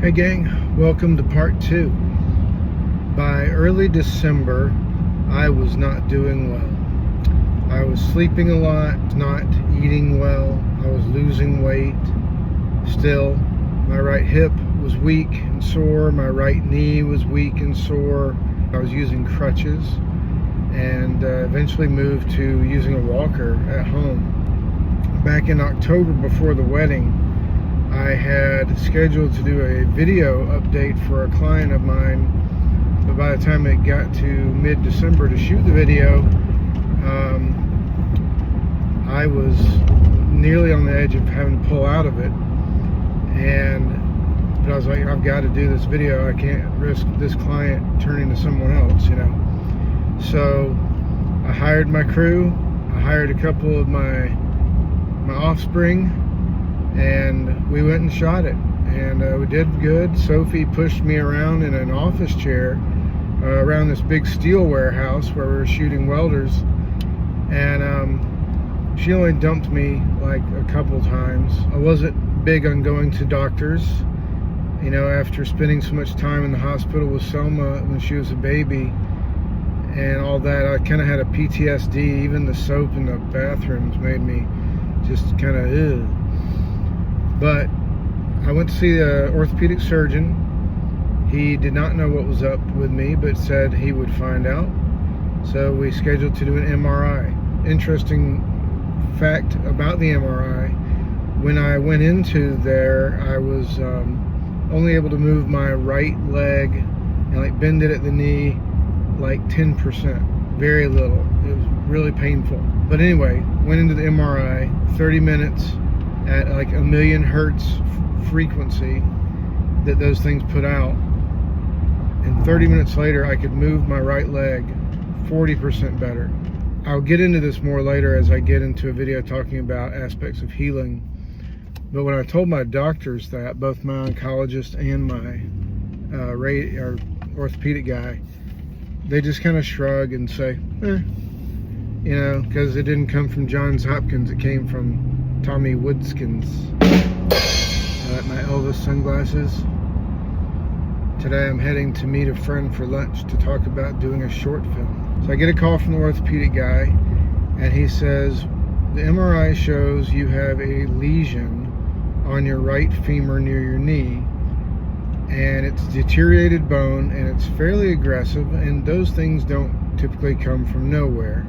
Hey gang, welcome to part 2. By early December, I was not doing well. I was sleeping a lot, not eating well, I was losing weight. Still, my right hip was weak and sore, my right knee was weak and sore. I was using crutches and eventually moved to using a walker at home. Back in October before the wedding, I had scheduled to do a video update for a client of mine, but by the time it got to mid-December to shoot the video, I was nearly on the edge of having to pull out of it. But I was like, I've got to do this video. I can't risk this client turning to someone else, you know. So I hired my crew. I hired a couple of my offspring, and we went and shot it, and we did good. Sophie pushed me around in an office chair around this big steel warehouse where we were shooting welders, and she only dumped me like a couple times. I wasn't big on going to doctors, you know, after spending so much time in the hospital with Selma when she was a baby and all that. I kind of had a PTSD. Even the soap in the bathrooms made me just kind of ugh. But I went to see the orthopedic surgeon. He did not know what was up with me, but said he would find out. So we scheduled to do an MRI. Interesting fact about the MRI, when I went into there, I was only able to move my right leg and like bend it at the knee like 10%, very little. It was really painful. But anyway, went into the MRI, 30 minutes at like 1,000,000 hertz frequency that those things put out, and 30 minutes later I could move my right leg 40% better. I'll get into this more later as I get into a video talking about aspects of healing. But when I told my doctors that, both my oncologist and my orthopedic guy, they just kind of shrug and say, you know, because it didn't come from Johns Hopkins, it came from Tommy Woodskins. I like my Elvis sunglasses. Today I'm heading to meet a friend for lunch to talk about doing a short film. So I get a call from the orthopedic guy, and he says, the MRI shows you have a lesion on your right femur near your knee, and it's deteriorated bone, and it's fairly aggressive, and those things don't typically come from nowhere.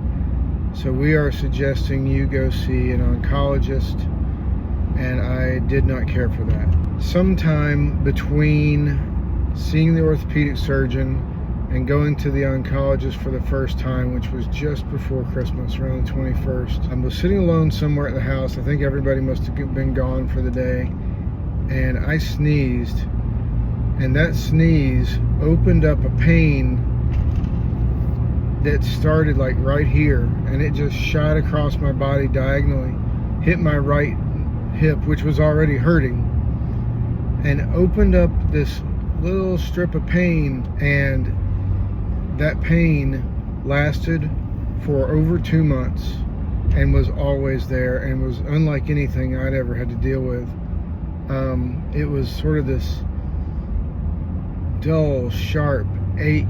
So we are suggesting you go see an oncologist, and I did not care for that. Sometime between seeing the orthopedic surgeon and going to the oncologist for the first time, which was just before Christmas, around the 21st, I was sitting alone somewhere at the house. I think everybody must have been gone for the day, and I sneezed, and that sneeze opened up a pain that started like right here, and it just shot across my body diagonally, hit my right hip, which was already hurting, and opened up this little strip of pain. And that pain lasted for over 2 months and was always there, and was unlike anything I'd ever had to deal with. It was sort of this dull, sharp ache.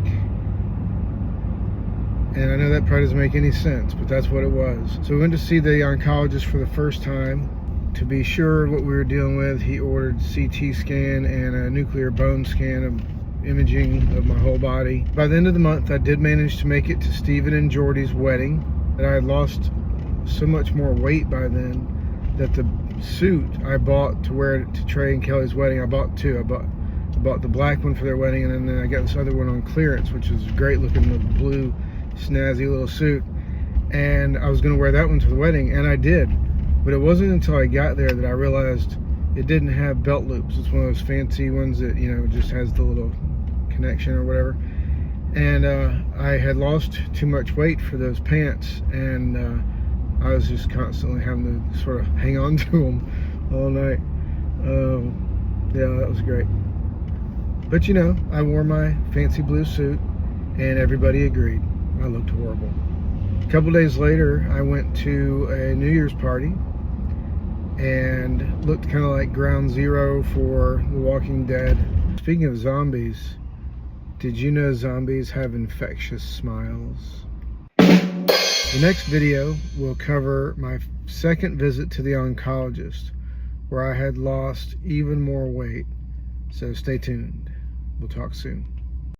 And I know that probably doesn't make any sense, but that's what it was. So we went to see the oncologist for the first time. To be sure what we were dealing with, he ordered CT scan and a nuclear bone scan of imaging of my whole body. By the end of the month, I did manage to make it to Stephen and Jordy's wedding. And I had lost so much more weight by then that the suit I bought to wear to Trey and Kelly's wedding, I bought two. I bought the black one for their wedding, and then I got this other one on clearance, which was great looking, the blue snazzy little suit, and I was going to wear that one to the wedding, and I did. But it wasn't until I got there that I realized it didn't have belt loops. It's one of those fancy ones that, you know, just has the little connection or whatever. And I had lost too much weight for those pants, and I was just constantly having to sort of hang on to them all night. Yeah, that was great. But you know, I wore my fancy blue suit, and everybody agreed I looked horrible. A couple days later, I went to a New Year's party, and looked kind of like ground zero for The Walking Dead. Speaking of zombies, did you know zombies have infectious smiles? The next video will cover my second visit to the oncologist, where I had lost even more weight. So stay tuned. We'll talk soon.